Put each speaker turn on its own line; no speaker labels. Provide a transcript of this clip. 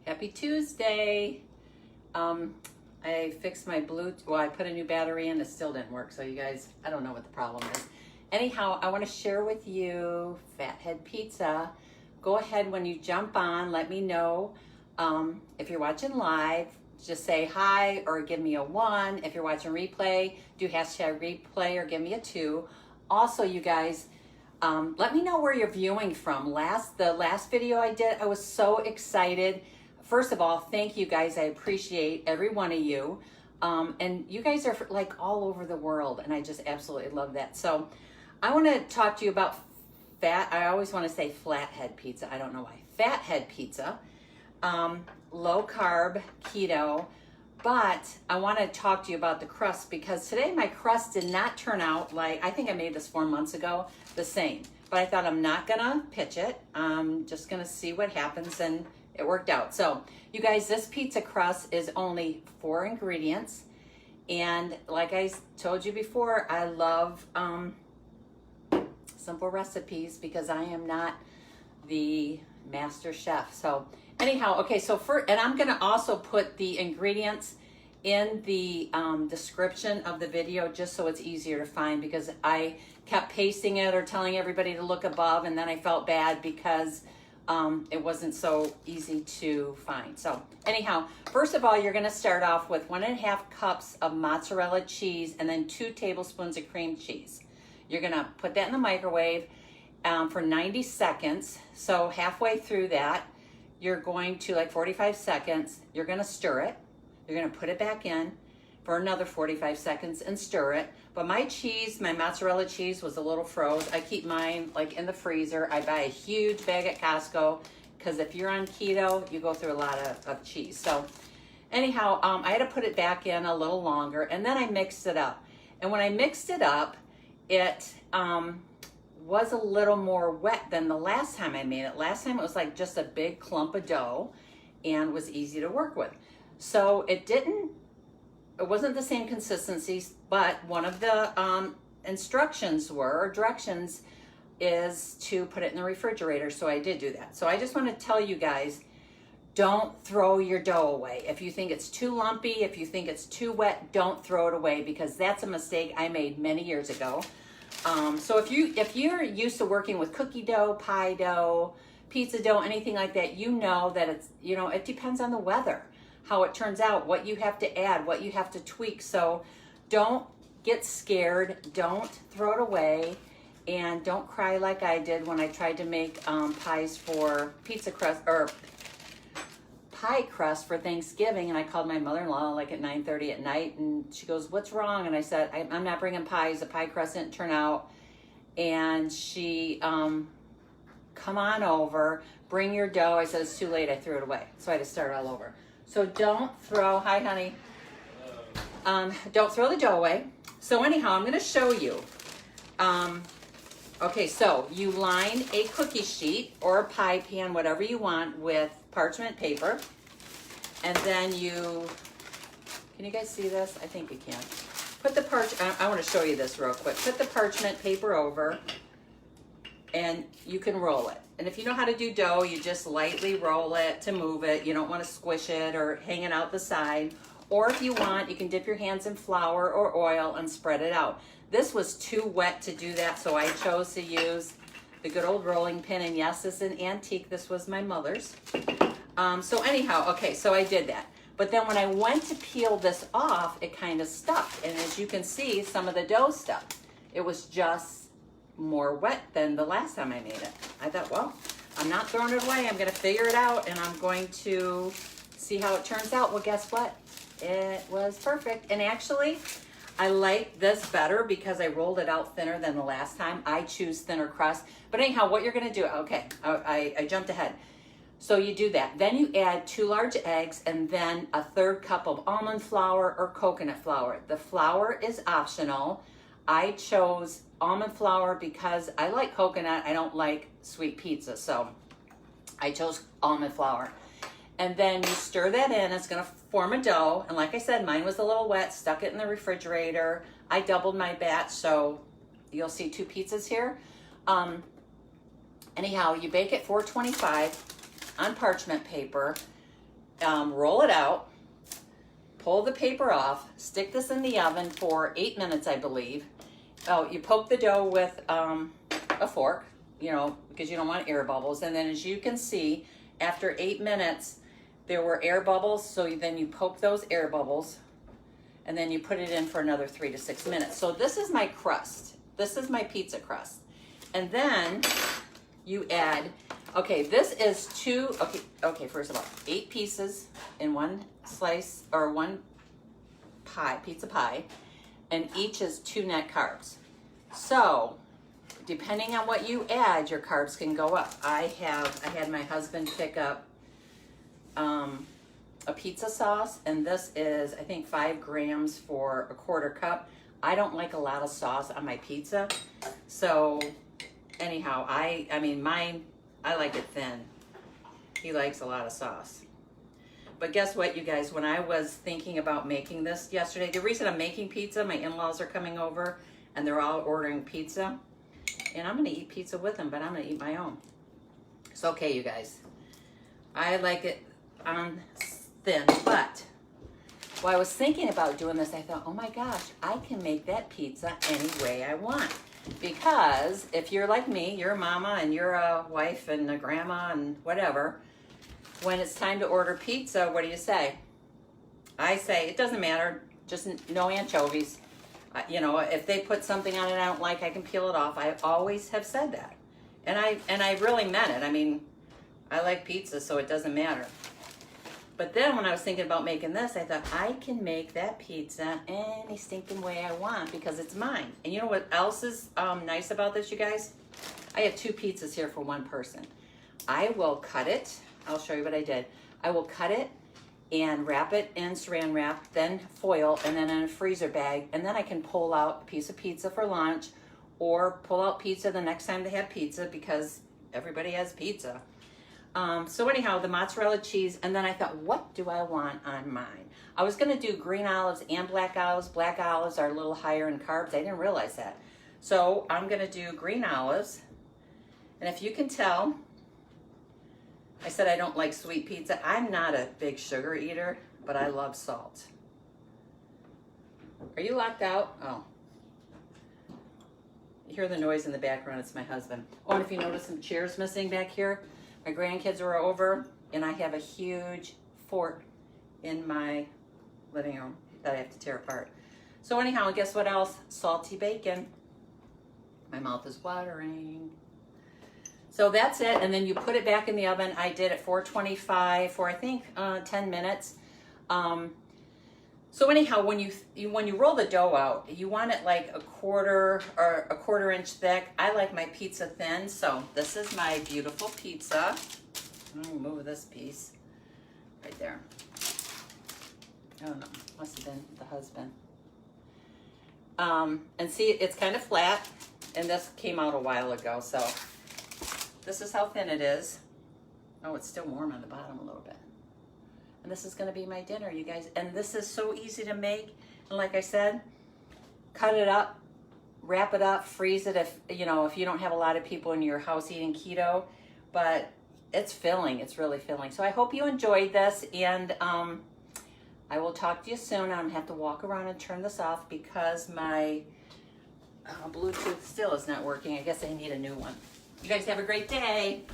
Happy Tuesday. I fixed my Bluetooth. Well, I put a new battery in. It still didn't work. So you guys, I don't know what the problem is. Anyhow, I want to share with you Fathead Pizza. Go ahead when you jump on. Let me know if you're watching live. Just say hi or give me a 1. If you're watching replay, do hashtag replay or give me a 2. Also, you guys, let me know where you're viewing from. The last video I did, I was so excited. First of all, thank you guys. I appreciate every one of you. And you guys are like all over the world, and I just absolutely love that. So I want to talk to you about I always want to say flathead pizza. I don't know why. Fathead pizza. Low carb, keto. But I want to talk to you about the crust, because today my crust did not turn out like, I think I made this 4 months ago, the same. But I thought I'm not going to pitch it. I'm just going to see what happens, and it worked out. So you guys, this pizza crust is only 4 ingredients. And like I told you before, I love simple recipes because I am not the master chef. So anyhow, okay, so and I'm gonna also put the ingredients in the description of the video just so it's easier to find, because I kept pasting it or telling everybody to look above, and then I felt bad because it wasn't so easy to find. So anyhow, first of all, you're gonna start off with 1.5 cups of mozzarella cheese and then 2 tablespoons of cream cheese. You're gonna put that in the microwave for 90 seconds. So halfway through that, you're going to, like 45 seconds, you're gonna stir it. You're gonna put it back in for another 45 seconds and stir it. But my cheese, my mozzarella cheese was a little froze. I keep mine like in the freezer. I buy a huge bag at Costco, because if you're on keto, you go through a lot of cheese. So anyhow, I had to put it back in a little longer, and then I mixed it up. And when I mixed it up, it was a little more wet than the last time I made it. Last time it was like just a big clump of dough and was easy to work with. So it wasn't the same consistency, but one of the directions is to put it in the refrigerator. So I did do that. So I just want to tell you guys, don't throw your dough away. If you think it's too lumpy, if you think it's too wet, don't throw it away, because that's a mistake I made many years ago. So if you're used to working with cookie dough, pie dough, pizza dough, anything like that, you know that it's, it depends on the weather, how it turns out, what you have to add, what you have to tweak. So don't get scared, don't throw it away, and don't cry like I did when I tried to make pies for pizza crust, or pie crust for Thanksgiving, and I called my mother-in-law like at 9:30 at night, and she goes, "What's wrong?" And I said, I'm not bringing pies. The pie crust didn't turn out. And she, come on over, bring your dough. I said, it's too late. I threw it away. So I had to start all over. So don't throw, hi honey, don't throw the dough away. So anyhow, I'm gonna show you. Okay, so you line a cookie sheet or a pie pan, whatever you want, with parchment paper. And then can you guys see this? I think you can. Put the I want to show you this real quick. Put the parchment paper over, and you can roll it. And if you know how to do dough, you just lightly roll it to move it. You don't want to squish it or hang it out the side. Or if you want, you can dip your hands in flour or oil and spread it out. This was too wet to do that, so I chose to use the good old rolling pin. And yes, this is an antique. This was my mother's. So anyhow, okay, so I did that. But then when I went to peel this off, it kind of stuck. And as you can see, some of the dough stuck. It was just more wet than the last time I made it. I thought, well, I'm not throwing it away. I'm going to figure it out, and I'm going to see how it turns out. Well, guess what? It was perfect. And actually, I like this better because I rolled it out thinner than the last time. I choose thinner crust. But anyhow, what you're going to do, okay, I jumped ahead. So you do that. Then you add 2 large eggs and then a 1/3 cup of almond flour or coconut flour. The flour is optional. I chose almond flour because I like coconut. I don't like sweet pizza, so I chose almond flour. And then you stir that in. It's going to form a dough. And like I said, mine was a little wet. Stuck it in the refrigerator. I doubled my batch, so you'll see 2 pizzas here. Anyhow, you bake at 425 on parchment paper. roll it out, pull the paper off, stick this in the oven for 8 minutes, I believe. Oh, you poke the dough with a fork, you know, because you don't want air bubbles. And then as you can see, after 8 minutes, there were air bubbles. So then you poke those air bubbles and then you put it in for another 3 to 6 minutes. So this is my crust. This is my pizza crust. And then you add, okay, this is first of all, 8 pieces in one slice or one pie, pizza pie, and each is 2 net carbs. So depending on what you add, your carbs can go up. I had my husband pick up a pizza sauce, and this is, I think, 5 grams for a 1/4 cup. I don't like a lot of sauce on my pizza. So anyhow, I mean, mine, I like it thin. He likes a lot of sauce. But guess what, you guys, when I was thinking about making this yesterday, the reason I'm making pizza, my in-laws are coming over and they're all ordering pizza. And I'm gonna eat pizza with them, but I'm gonna eat my own. It's okay, you guys. I like it on thin, but while I was thinking about doing this, I thought, oh my gosh, I can make that pizza any way I want. Because if you're like me, you're a mama and you're a wife and a grandma and whatever, when it's time to order pizza, what do you say? I say, it doesn't matter, just no anchovies. You know, if they put something on it I don't like, I can peel it off. I always have said that. And I really meant it. I mean, I like pizza, so it doesn't matter. But then when I was thinking about making this, I thought, I can make that pizza any stinking way I want because it's mine. And you know what else is nice about this, you guys? I have 2 pizzas here for 1 person. I will cut it. I'll show you what I did. I will cut it and wrap it in saran wrap, then foil, and then in a freezer bag. And then I can pull out a piece of pizza for lunch or pull out pizza the next time they have pizza because everybody has pizza. So anyhow, the mozzarella cheese, and then I thought, what do I want on mine? I was gonna do green olives and black olives. Black olives are a little higher in carbs. I didn't realize that. So I'm gonna do green olives. And if you can tell, I said I don't like sweet pizza. I'm not a big sugar eater, but I love salt. Are you locked out? Oh. You hear the noise in the background, it's my husband. Oh, and if you notice some chairs missing back here, my grandkids were over, and I have a huge fort in my living room that I have to tear apart. So anyhow, guess what else? Salty bacon. My mouth is watering. So that's it, and then you put it back in the oven. I did it 425 for I think 10 minutes. So anyhow, when you roll the dough out, you want it like a 1/4 or a 1/4 inch thick. I like my pizza thin, so this is my beautiful pizza. I'm gonna move this piece right there. Oh no, must have been the husband. And see, it's kind of flat, and this came out a while ago, so this is how thin it is. Oh, it's still warm on the bottom a little bit. And this is gonna be my dinner, you guys. And this is so easy to make. And like I said, cut it up, wrap it up, freeze it if you don't have a lot of people in your house eating keto. But it's filling, it's really filling. So I hope you enjoyed this, and I will talk to you soon. I'm gonna have to walk around and turn this off because my Bluetooth still is not working. I guess I need a new one. You guys have a great day.